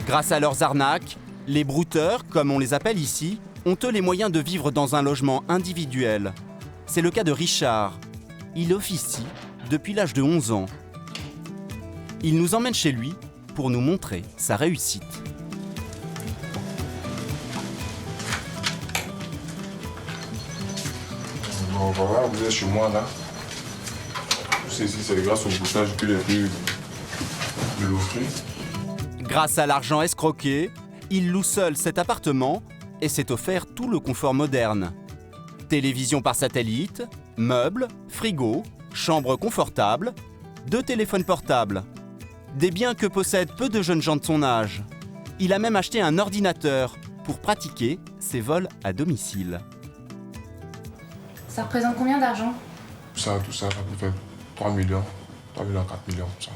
Grâce à leurs arnaques, les brouteurs, comme on les appelle ici, ont eux les moyens de vivre dans un logement individuel. C'est le cas de Richard. Il officie depuis l'âge de 11 ans. Il nous emmène chez lui pour nous montrer sa réussite. Bon, voilà, vous êtes chez moi là. Ici, c'est grâce au boutage que j'ai pu me l'offrir. Grâce à l'argent escroqué, il loue seul cet appartement et s'est offert tout le confort moderne. Télévision par satellite, meubles, frigo, chambre confortable, 2 téléphones portables. Des biens que possèdent peu de jeunes gens de son âge. Il a même acheté un ordinateur pour pratiquer ses vols à domicile. Ça représente combien d'argent? Tout ça peut faire 3 millions, 4 millions, ça.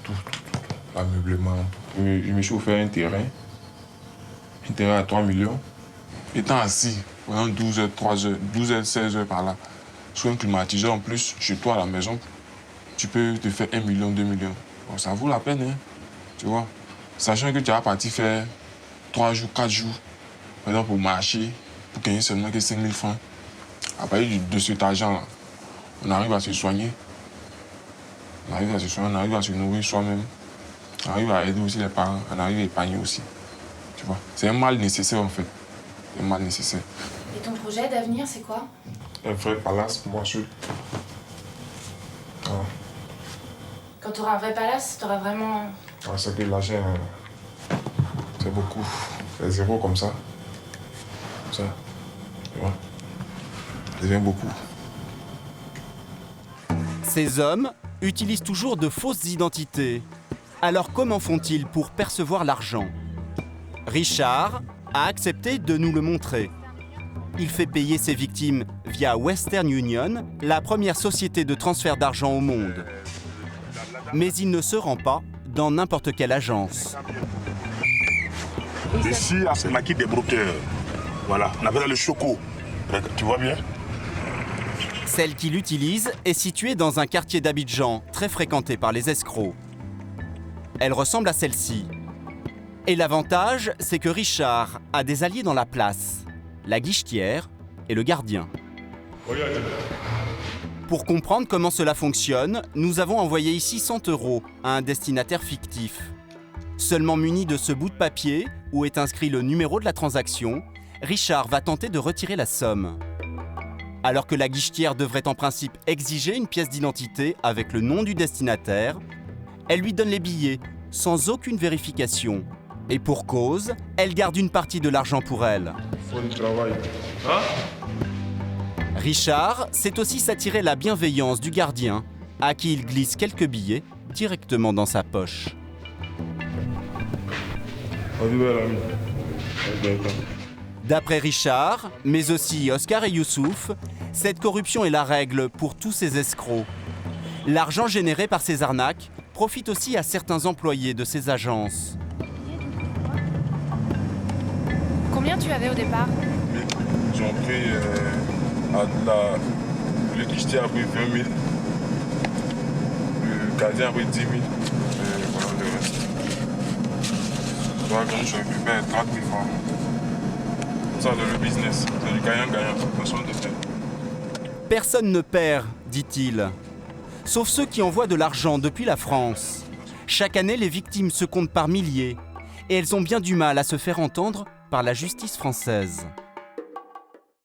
Tout. L'ameublement. Je me suis offert un terrain à 3 millions. Étant assis pendant 12 heures, 3 heures, 12 heures, 16 heures par là, sur un climatiseur en plus, chez toi à la maison, tu peux te faire 1 million, 2 millions. Bon, ça vaut la peine, hein, tu vois. Sachant que tu vas partir faire 3 jours, 4 jours, par exemple, pour marcher, pour gagner seulement que 5 000 francs. À partir de cet argent-là, on arrive à se soigner. On arrive à se nourrir soi-même. On arrive à aider aussi les parents, on arrive à épargner aussi. Tu vois, c'est un mal nécessaire en fait. Un mal nécessaire. Et ton projet d'avenir, c'est quoi? Un vrai palace pour moi seul. Voilà. Quand tu auras un vrai palace, tu auras vraiment... Ouais, c'est que l'argent, c'est beaucoup. C'est zéro comme ça. Ça, tu vois. Ça devient beaucoup. Ces hommes utilisent toujours de fausses identités. Alors comment font-ils pour percevoir l'argent? Richard a accepté de nous le montrer. Il fait payer ses victimes via Western Union, la première société de transfert d'argent au monde. Mais il ne se rend pas dans n'importe quelle agence. Ici, c'est maquis des brouteurs. Voilà, on appelle ça le choco. Tu vois bien? Celle qu'il utilise est située dans un quartier d'Abidjan, très fréquenté par les escrocs. Elle ressemble à celle-ci. Et l'avantage, c'est que Richard a des alliés dans la place, la guichetière et le gardien. Pour comprendre comment cela fonctionne, nous avons envoyé ici 100 € à un destinataire fictif. Seulement muni de ce bout de papier, où est inscrit le numéro de la transaction, Richard va tenter de retirer la somme. Alors que la guichetière devrait en principe exiger une pièce d'identité avec le nom du destinataire, elle lui donne les billets sans aucune vérification. Et pour cause, elle garde une partie de l'argent pour elle. Faut du travail. Hein? Richard sait aussi s'attirer la bienveillance du gardien, à qui il glisse quelques billets directement dans sa poche. D'après Richard, mais aussi Oscar et Youssouf, cette corruption est la règle pour tous ces escrocs. L'argent généré par ces arnaques profite aussi à certains employés de ces agences. Combien tu avais au départ? Ils ont pris le guichetier a pris 20 000, le gardien a pris 10 000, et voilà le reste. Toi, quand je récupère 30 000 francs. Ça, c'est le business, c'est du gagnant-gagnant, façon de faire. Personne ne perd, dit-il. Sauf ceux qui envoient de l'argent depuis la France. Chaque année, les victimes se comptent par milliers. Et elles ont bien du mal à se faire entendre par la justice française.